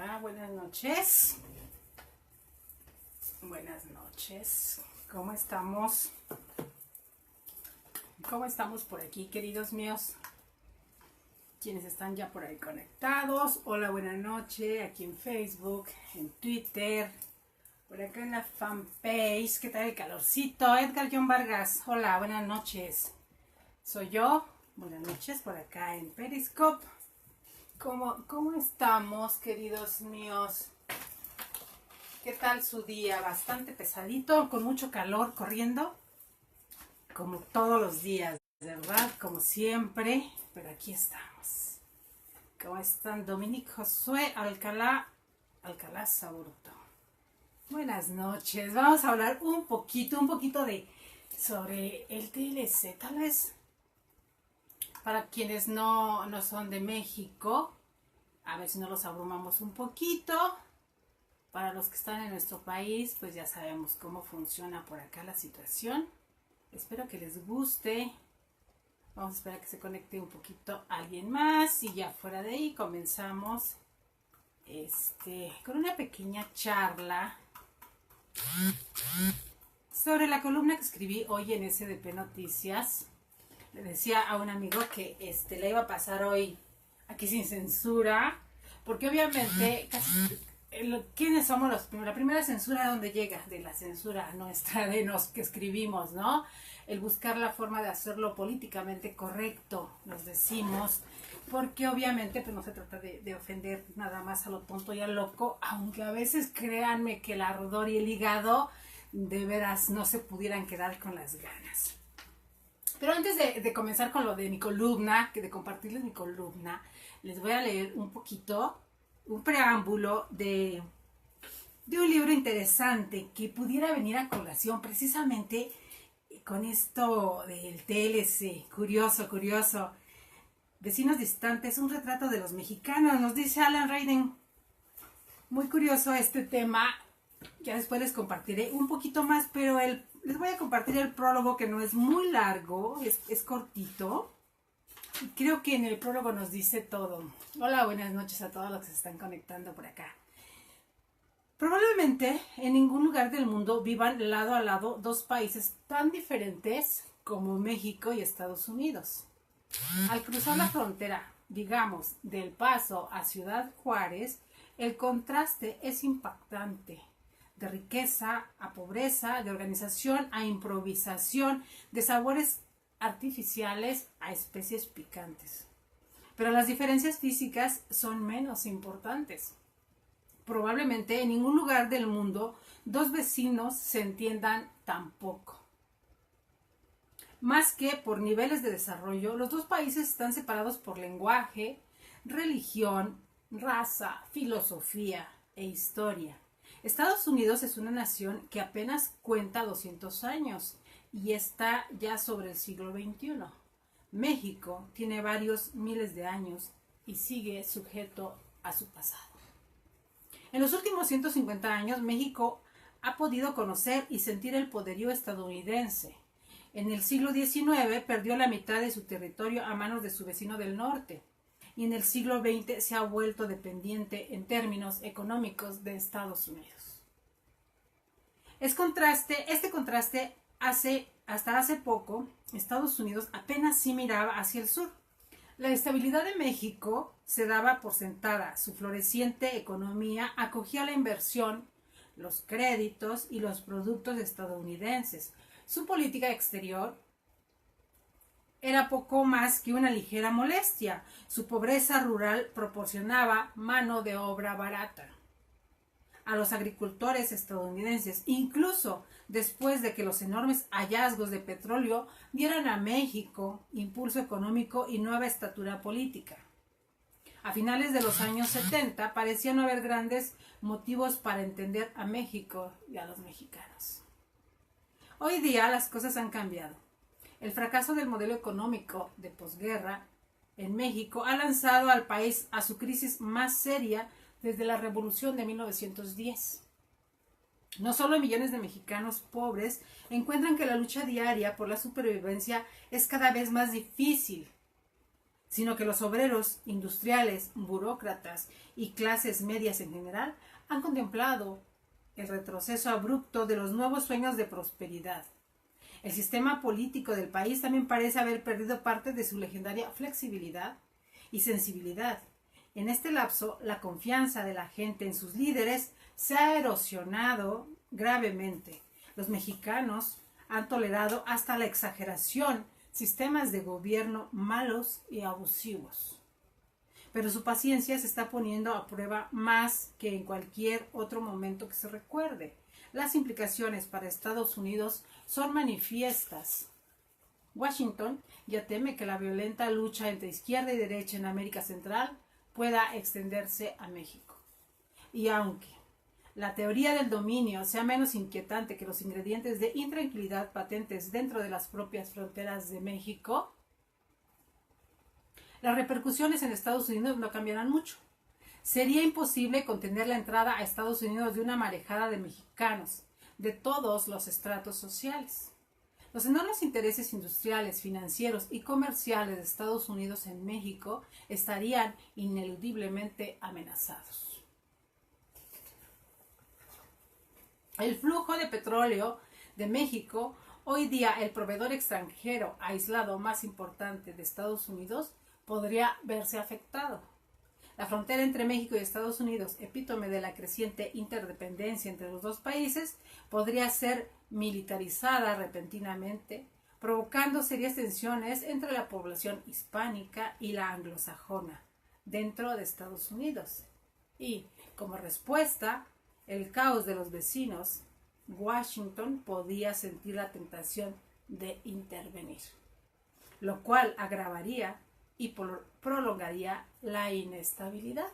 Hola, buenas noches. Buenas noches. ¿Cómo estamos? ¿Cómo estamos por aquí, queridos míos? Quienes están ya por ahí conectados. Hola, buenas noches. Aquí en Facebook, en Twitter, por acá en la fanpage. ¿Qué tal el calorcito? Edgar John Vargas. Hola, buenas noches. Soy yo. Buenas noches por acá en Periscope. ¿Cómo estamos, queridos míos? ¿Qué tal su día? Bastante pesadito, con mucho calor corriendo, como todos los días, ¿verdad? Como siempre, pero aquí estamos. ¿Cómo están? Dominic Josué Alcalá Saburto. Buenas noches. Vamos a hablar un poquito sobre el TLC, tal vez. Para quienes no son de México, a ver si no los abrumamos un poquito. Para los que están en nuestro país, pues ya sabemos cómo funciona por acá la situación. Espero que les guste. Vamos a esperar que se conecte un poquito alguien más y ya fuera de ahí comenzamos con una pequeña charla sobre la columna que escribí hoy en SDP Noticias. Le decía a un amigo que la iba a pasar hoy aquí sin censura, porque obviamente ¿quiénes somos los primeros? La primera censura, ¿dónde llega? De la censura nuestra, de los que escribimos, ¿no? El buscar la forma de hacerlo políticamente correcto, nos decimos, porque obviamente pues no se trata de ofender nada más a lo tonto y a loco, aunque a veces créanme que el ardor y el hígado de veras no se pudieran quedar con las ganas. Pero antes de comenzar con lo de mi columna, de compartirles mi columna, les voy a leer un poquito, un preámbulo de un libro interesante que pudiera venir a colación precisamente con esto del TLC. Curioso. Vecinos distantes, un retrato de los mexicanos, nos dice Alan Raiden. Muy curioso este tema. Ya después les compartiré un poquito más, pero les voy a compartir el prólogo, que no es muy largo, es cortito. Y creo que en el prólogo nos dice todo. Hola, buenas noches a todos los que se están conectando por acá. Probablemente en ningún lugar del mundo vivan lado a lado dos países tan diferentes como México y Estados Unidos. Al cruzar la frontera, digamos, del Paso a Ciudad Juárez, el contraste es impactante. De riqueza a pobreza, de organización a improvisación, de sabores artificiales a especies picantes. Pero las diferencias físicas son menos importantes. Probablemente en ningún lugar del mundo dos vecinos se entiendan tan poco. Más que por niveles de desarrollo, los dos países están separados por lenguaje, religión, raza, filosofía e historia. Estados Unidos es una nación que apenas cuenta 200 años y está ya sobre el siglo XXI. México tiene varios miles de años y sigue sujeto a su pasado. En los últimos 150 años, México ha podido conocer y sentir el poderío estadounidense. En el siglo XIX perdió la mitad de su territorio a manos de su vecino del norte. Y en el siglo XX se ha vuelto dependiente en términos económicos de Estados Unidos. Este contraste hasta hace poco, Estados Unidos apenas sí miraba hacia el sur. La estabilidad de México se daba por sentada, su floreciente economía acogía la inversión, los créditos y los productos estadounidenses. Su política exterior era poco más que una ligera molestia. Su pobreza rural proporcionaba mano de obra barata a los agricultores estadounidenses, incluso después de que los enormes hallazgos de petróleo dieran a México impulso económico y nueva estatura política. A finales de los años 70 parecía no haber grandes motivos para entender a México y a los mexicanos. Hoy día las cosas han cambiado. El fracaso del modelo económico de posguerra en México ha lanzado al país a su crisis más seria desde la Revolución de 1910. No solo millones de mexicanos pobres encuentran que la lucha diaria por la supervivencia es cada vez más difícil, sino que los obreros, industriales, burócratas y clases medias en general han contemplado el retroceso abrupto de los nuevos sueños de prosperidad. El sistema político del país también parece haber perdido parte de su legendaria flexibilidad y sensibilidad. En este lapso, la confianza de la gente en sus líderes se ha erosionado gravemente. Los mexicanos han tolerado hasta la exageración sistemas de gobierno malos y abusivos. Pero su paciencia se está poniendo a prueba más que en cualquier otro momento que se recuerde. Las implicaciones para Estados Unidos son manifiestas. Washington ya teme que la violenta lucha entre izquierda y derecha en América Central pueda extenderse a México. Y aunque la teoría del dominio sea menos inquietante que los ingredientes de intranquilidad patentes dentro de las propias fronteras de México, las repercusiones en Estados Unidos no cambiarán mucho. Sería imposible contener la entrada a Estados Unidos de una marejada de mexicanos, de todos los estratos sociales. Los enormes intereses industriales, financieros y comerciales de Estados Unidos en México estarían ineludiblemente amenazados. El flujo de petróleo de México, hoy día el proveedor extranjero aislado más importante de Estados Unidos, podría verse afectado. La frontera entre México y Estados Unidos, epítome de la creciente interdependencia entre los dos países, podría ser militarizada repentinamente, provocando serias tensiones entre la población hispánica y la anglosajona dentro de Estados Unidos. Y, como respuesta, el caos de los vecinos, Washington podía sentir la tentación de intervenir, lo cual agravaría y prolongaría la inestabilidad.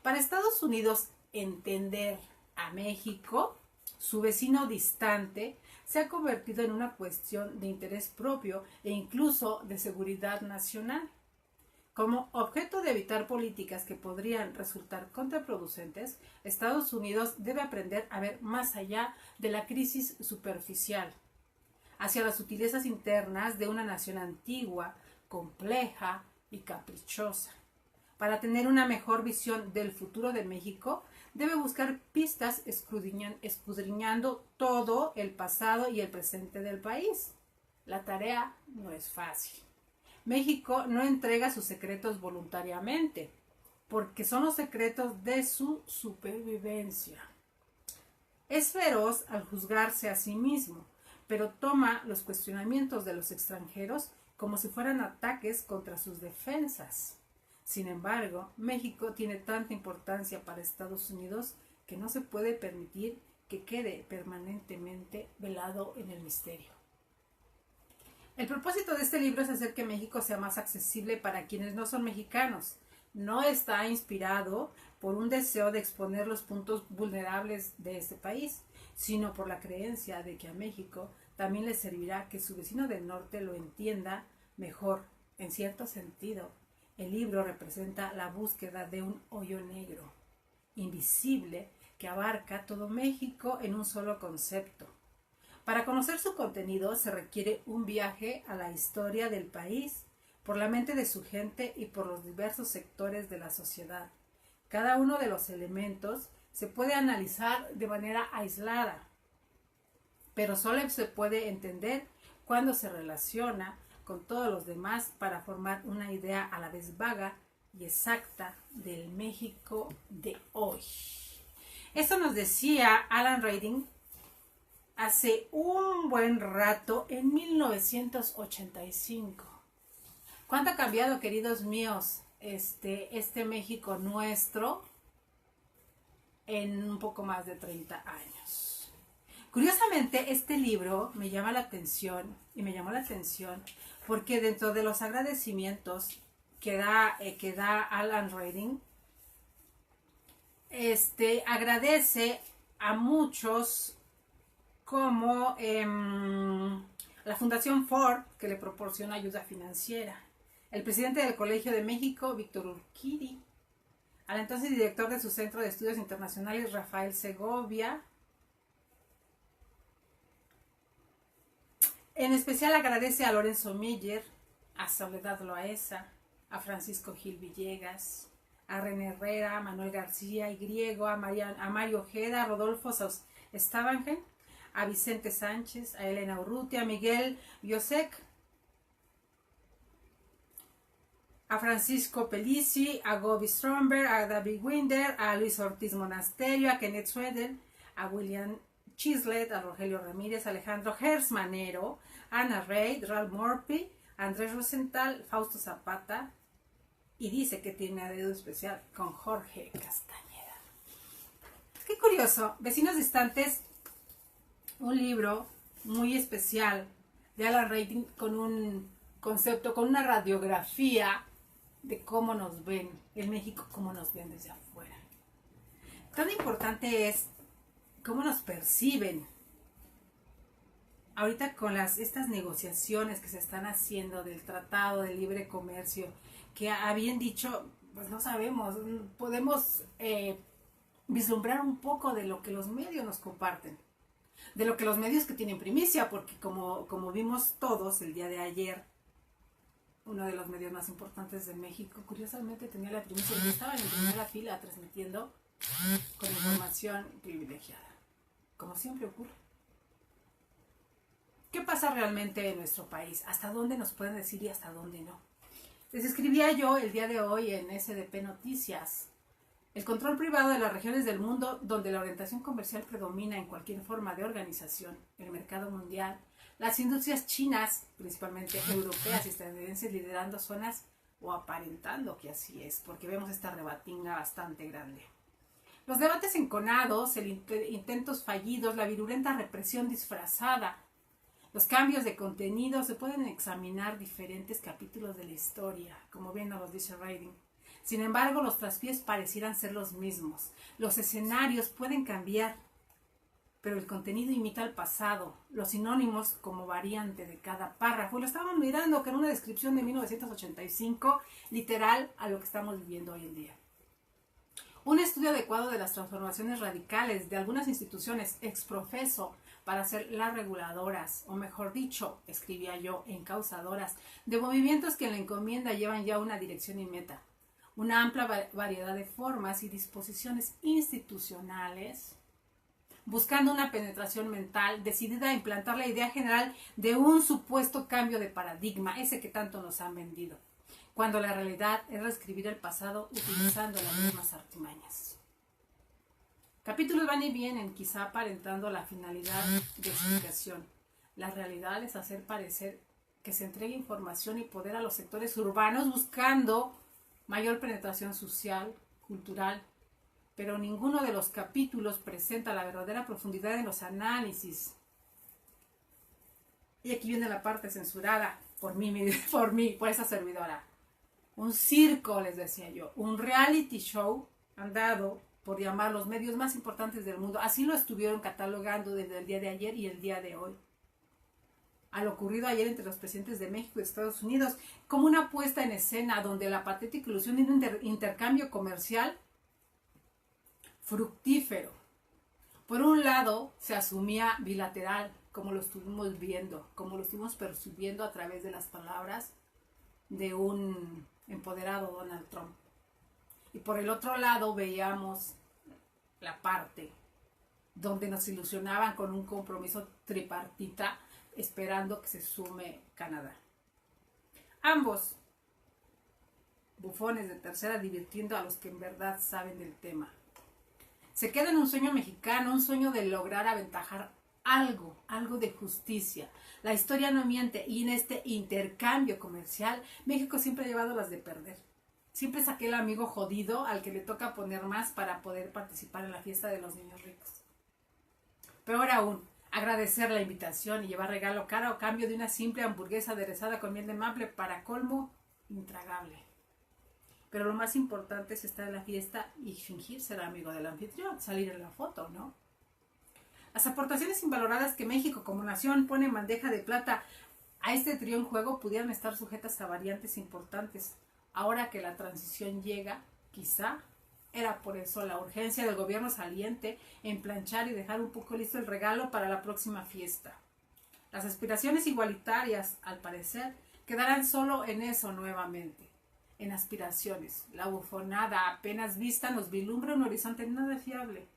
Para Estados Unidos, entender a México, su vecino distante, se ha convertido en una cuestión de interés propio e incluso de seguridad nacional. Como objeto de evitar políticas que podrían resultar contraproducentes, Estados Unidos debe aprender a ver más allá de la crisis superficial, hacia las sutilezas internas de una nación antigua, compleja y caprichosa. Para tener una mejor visión del futuro de México, debe buscar pistas escudriñando todo el pasado y el presente del país. La tarea no es fácil. México no entrega sus secretos voluntariamente, porque son los secretos de su supervivencia. Es feroz al juzgarse a sí mismo, pero toma los cuestionamientos de los extranjeros como si fueran ataques contra sus defensas. Sin embargo, México tiene tanta importancia para Estados Unidos que no se puede permitir que quede permanentemente velado en el misterio. El propósito de este libro es hacer que México sea más accesible para quienes no son mexicanos. No está inspirado por un deseo de exponer los puntos vulnerables de este país, sino por la creencia de que a México también le servirá que su vecino del norte lo entienda mejor. En cierto sentido, el libro representa la búsqueda de un hoyo negro, invisible, que abarca todo México en un solo concepto. Para conocer su contenido se requiere un viaje a la historia del país, por la mente de su gente y por los diversos sectores de la sociedad. Cada uno de los elementos se puede analizar de manera aislada, pero solo se puede entender cuando se relaciona con todos los demás para formar una idea a la vez vaga y exacta del México de hoy. Esto nos decía Alan Ryding hace un buen rato, en 1985. ¿Cuánto ha cambiado, queridos míos, este México nuestro en un poco más de 30 años? Curiosamente, este libro me llama la atención, y me llamó la atención porque dentro de los agradecimientos que da Alan Ryding, agradece a muchos, como la Fundación Ford, que le proporciona ayuda financiera, el presidente del Colegio de México, Víctor Urquidi, al entonces director de su Centro de Estudios Internacionales, Rafael Segovia. En especial agradece a Lorenzo Meyer, a Soledad Loaesa, a Francisco Gil Villegas, a René Herrera, a Manuel García y Griego, a Mario Ojeda, a Rodolfo Stavanger, a Vicente Sánchez, a Elena Urrutia, a Miguel Biosek, a Francisco Pellici, a Gobi Stromberg, a David Winder, a Luis Ortiz Monasterio, a Kenneth Sweden, a William Chislet, a Rogelio Ramírez, a Alejandro Gersmanero, a Ana Reid, Ralph Morphy, a Andrés Rosenthal, Fausto Zapata, y dice que tiene dedo especial con Jorge Castañeda. Qué curioso, Vecinos Distantes, un libro muy especial de Alan Reinking con un concepto, con una radiografía de cómo nos ven en México, cómo nos ven desde afuera. Tan importante es cómo nos perciben. Ahorita con estas negociaciones que se están haciendo del Tratado de Libre Comercio, que habían dicho, pues no sabemos, podemos vislumbrar un poco de lo que los medios nos comparten, de lo que los medios que tienen primicia, porque como vimos todos el día de ayer, uno de los medios más importantes de México, curiosamente tenía la primicia y estaban en primera fila transmitiendo con información privilegiada, como siempre ocurre. ¿Qué pasa realmente en nuestro país? ¿Hasta dónde nos pueden decir y hasta dónde no? Les escribía yo el día de hoy en SDP Noticias. El control privado de las regiones del mundo donde la orientación comercial predomina en cualquier forma de organización, el mercado mundial, las industrias chinas, principalmente europeas y estadounidenses, liderando zonas o aparentando que así es, porque vemos esta rebatinga bastante grande. Los debates enconados, intentos fallidos, la virulenta represión disfrazada, los cambios de contenido, se pueden examinar diferentes capítulos de la historia, como bien nos lo dice Reinking. Sin embargo, los traspiés parecieran ser los mismos. Los escenarios pueden cambiar, pero el contenido imita al pasado, los sinónimos como variante de cada párrafo. Lo estábamos mirando que en una descripción de 1985, literal a lo que estamos viviendo hoy en día. Un estudio adecuado de las transformaciones radicales de algunas instituciones exprofeso para ser las reguladoras, o mejor dicho, escribía yo, encausadoras, de movimientos que en la encomienda llevan ya una dirección y meta. Una amplia variedad de formas y disposiciones institucionales, buscando una penetración mental decidida a implantar la idea general de un supuesto cambio de paradigma, ese que tanto nos han vendido, cuando la realidad es reescribir el pasado utilizando las mismas artimañas. Capítulos van y vienen, quizá aparentando la finalidad de explicación. La realidad es hacer parecer que se entregue información y poder a los sectores urbanos buscando mayor penetración social, cultural, pero ninguno de los capítulos presenta la verdadera profundidad en los análisis. Y aquí viene la parte censurada por esa servidora. Un circo, les decía yo, un reality show andado por llamar los medios más importantes del mundo. Así lo estuvieron catalogando desde el día de ayer y el día de hoy. A lo ocurrido ayer entre los presidentes de México y Estados Unidos, como una puesta en escena donde la patética ilusión de un intercambio comercial fructífero. Por un lado, se asumía bilateral, como lo estuvimos viendo, como lo estuvimos percibiendo a través de las palabras de un empoderado Donald Trump. Y por el otro lado veíamos la parte donde nos ilusionaban con un compromiso tripartita, esperando que se sume Canadá. Ambos bufones de tercera divirtiendo a los que en verdad saben del tema. Se queda en un sueño mexicano, un sueño de lograr aventajar algo de justicia. La historia no miente y en este intercambio comercial México siempre ha llevado las de perder. Siempre es aquel amigo jodido al que le toca poner más para poder participar en la fiesta de los niños ricos. Peor aún, agradecer la invitación y llevar regalo caro a cambio de una simple hamburguesa aderezada con miel de maple, para colmo, intragable. Pero lo más importante es estar en la fiesta y fingir ser amigo del anfitrión, salir en la foto, ¿no? Las aportaciones invaloradas que México como nación pone en bandeja de plata a este trío en juego pudieran estar sujetas a variantes importantes. Ahora que la transición llega, quizá era por eso la urgencia del gobierno saliente en planchar y dejar un poco listo el regalo para la próxima fiesta. Las aspiraciones igualitarias, al parecer, quedarán solo en eso nuevamente, en aspiraciones. La bufonada apenas vista nos vislumbra un horizonte nada fiable.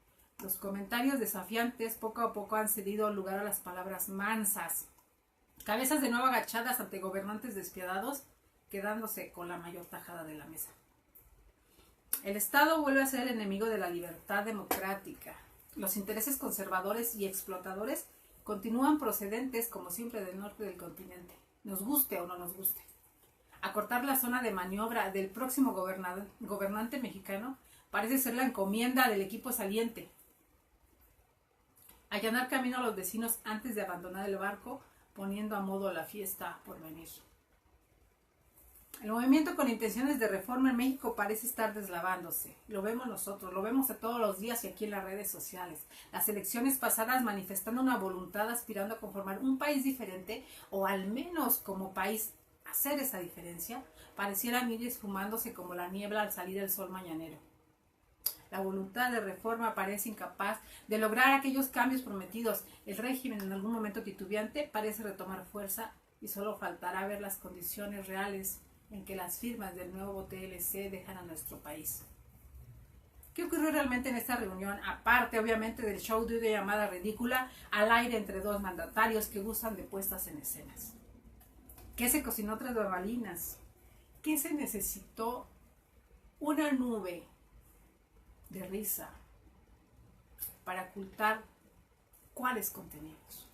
Los comentarios desafiantes poco a poco han cedido lugar a las palabras mansas. Cabezas de nuevo agachadas ante gobernantes despiadados, quedándose con la mayor tajada de la mesa. El Estado vuelve a ser el enemigo de la libertad democrática. Los intereses conservadores y explotadores continúan procedentes, como siempre, del norte del continente, nos guste o no nos guste. Acortar la zona de maniobra del próximo gobernante mexicano parece ser la encomienda del equipo saliente. Allanar camino a los vecinos antes de abandonar el barco, poniendo a modo la fiesta por venir. El movimiento con intenciones de reforma en México parece estar deslavándose. Lo vemos nosotros, lo vemos todos los días y aquí en las redes sociales. Las elecciones pasadas manifestando una voluntad aspirando a conformar un país diferente o al menos como país hacer esa diferencia, parecieran ir esfumándose como la niebla al salir el sol mañanero. La voluntad de reforma parece incapaz de lograr aquellos cambios prometidos. El régimen, en algún momento titubeante, parece retomar fuerza y solo faltará ver las condiciones reales en que las firmas del nuevo TLC dejan a nuestro país. ¿Qué ocurrió realmente en esta reunión? Aparte, obviamente, del show de una llamada ridícula al aire entre dos mandatarios que gustan de puestas en escenas. ¿Qué se cocinó tras bambalinas? ¿Qué se necesitó? Una nube de risa para ocultar cuáles contenidos.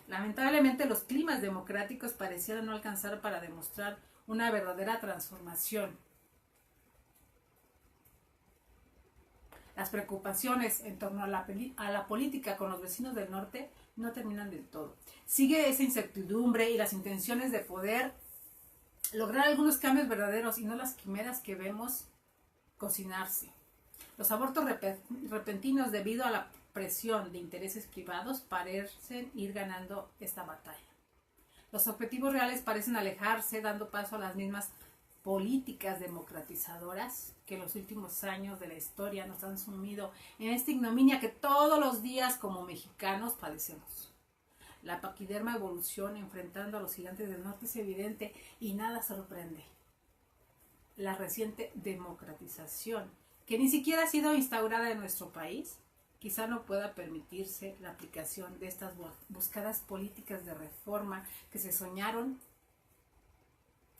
Lamentablemente, los climas democráticos parecieran no alcanzar para demostrar una verdadera transformación. Las preocupaciones en torno a la política con los vecinos del norte no terminan del todo. Sigue esa incertidumbre y las intenciones de poder lograr algunos cambios verdaderos y no las quimeras que vemos cocinarse. Los abortos repentinos debido a la presión de intereses privados parecen ir ganando esta batalla. Los objetivos reales parecen alejarse, dando paso a las mismas políticas democratizadoras que en los últimos años de la historia nos han sumido en esta ignominia que todos los días como mexicanos padecemos. La paquiderma evolución enfrentando a los gigantes del norte es evidente y nada sorprende. La reciente democratización, que ni siquiera ha sido instaurada en nuestro país, quizá no pueda permitirse la aplicación de estas buscadas políticas de reforma que se soñaron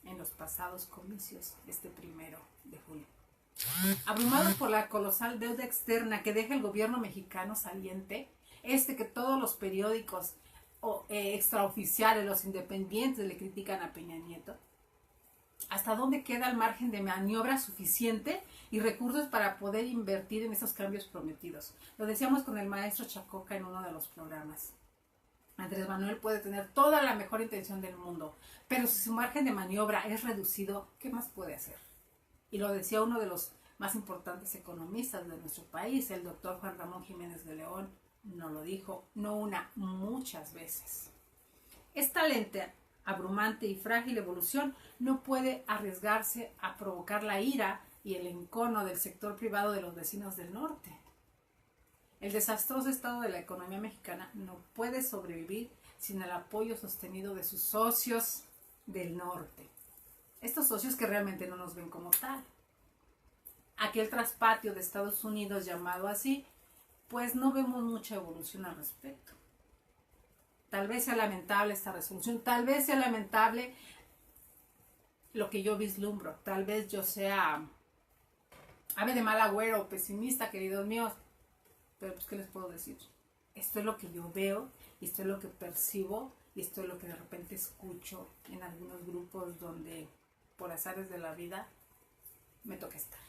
en los pasados comicios este 1 de julio. Abrumados por la colosal deuda externa que deja el gobierno mexicano saliente, que todos los periódicos extraoficiales, los independientes le critican a Peña Nieto, ¿hasta dónde queda el margen de maniobra suficiente y recursos para poder invertir en esos cambios prometidos? Lo decíamos con el maestro Chacoca en uno de los programas. Andrés Manuel puede tener toda la mejor intención del mundo, pero si su margen de maniobra es reducido, ¿qué más puede hacer? Y lo decía uno de los más importantes economistas de nuestro país, el doctor Juan Ramón Jiménez de León, nos lo dijo, no una, muchas veces. Esta lenta, abrumante y frágil evolución no puede arriesgarse a provocar la ira y el encono del sector privado de los vecinos del norte. El desastroso estado de la economía mexicana no puede sobrevivir sin el apoyo sostenido de sus socios del norte. Estos socios que realmente no nos ven como tal. Aquel traspatio de Estados Unidos llamado así, pues no vemos mucha evolución al respecto. Tal vez sea lamentable esta resolución, tal vez sea lamentable lo que yo vislumbro, tal vez yo sea ave de mal agüero, pesimista, queridos míos, pero pues ¿qué les puedo decir? Esto es lo que yo veo, y esto es lo que percibo, y esto es lo que de repente escucho en algunos grupos donde por azares de la vida me toca estar.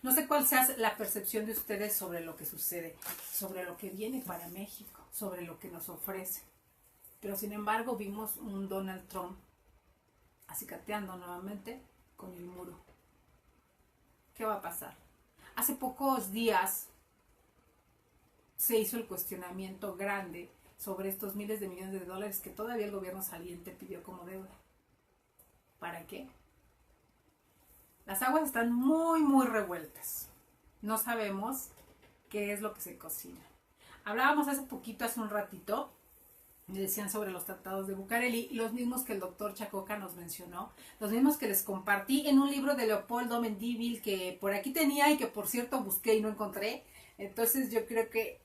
No sé cuál sea la percepción de ustedes sobre lo que sucede, sobre lo que viene para México, sobre lo que nos ofrece. Pero sin embargo vimos un Donald Trump acicateando nuevamente con el muro. ¿Qué va a pasar? Hace pocos días se hizo el cuestionamiento grande sobre estos miles de millones de dólares que todavía el gobierno saliente pidió como deuda. ¿Para qué? Las aguas están muy, muy revueltas. No sabemos qué es lo que se cocina. Hablábamos hace un ratito, le decían sobre los tratados de Bucareli, los mismos que el doctor Chacoca nos mencionó, los mismos que les compartí en un libro de Leopoldo Mendívil que por aquí tenía y que por cierto busqué y no encontré. Entonces yo creo que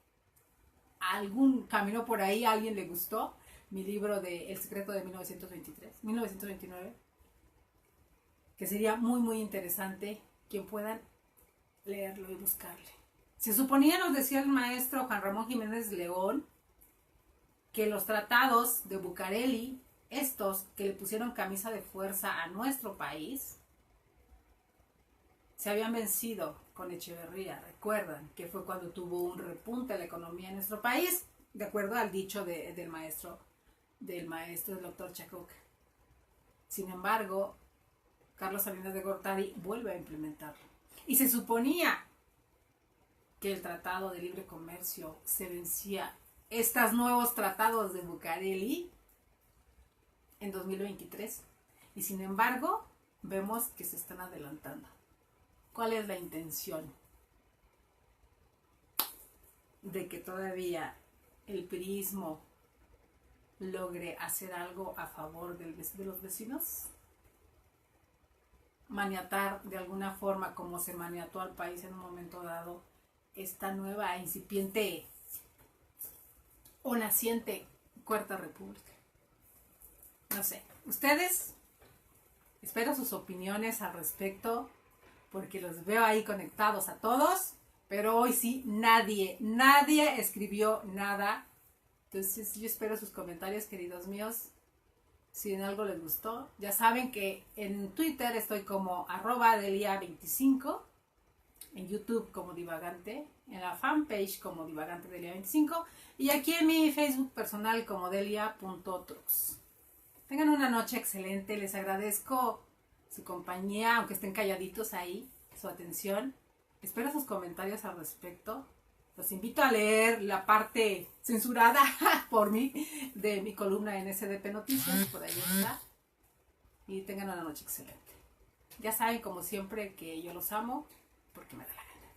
algún camino por ahí a alguien le gustó mi libro de El secreto de 1929, que sería muy muy interesante quien puedan leerlo y buscarle. Se suponía, nos decía el maestro Juan Ramón Jiménez León, que los tratados de Bucareli, estos que le pusieron camisa de fuerza a nuestro país, se habían vencido con Echeverría. Recuerdan que fue cuando tuvo un repunte la economía en nuestro país, de acuerdo al dicho del maestro del doctor Chacoca. Sin embargo, Carlos Salinas de Gortari vuelve a implementarlo. Y se suponía que el Tratado de Libre Comercio se vencía, estos nuevos tratados de Bucareli, en 2023. Y sin embargo, vemos que se están adelantando. ¿Cuál es la intención? De que todavía el priismo logre hacer algo a favor de los vecinos. Maniatar de alguna forma, como se maniató al país en un momento dado, esta nueva incipiente o naciente Cuarta República. No sé, ustedes, espero sus opiniones al respecto, porque los veo ahí conectados a todos, pero hoy sí nadie escribió nada. Entonces yo espero sus comentarios, queridos míos. Si en algo les gustó, ya saben que en Twitter estoy como @delia25, en YouTube como Divagante, en la fanpage como Divagante Delia25 y aquí en mi Facebook personal como delia.trux. Tengan una noche excelente, les agradezco su compañía, aunque estén calladitos ahí, su atención. Espero sus comentarios al respecto. Los invito a leer la parte censurada por mí de mi columna en SDP Noticias, por ahí está. Y tengan una noche excelente. Ya saben, como siempre, que yo los amo porque me da la gana.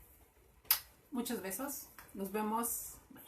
Muchos besos. Nos vemos. Bye.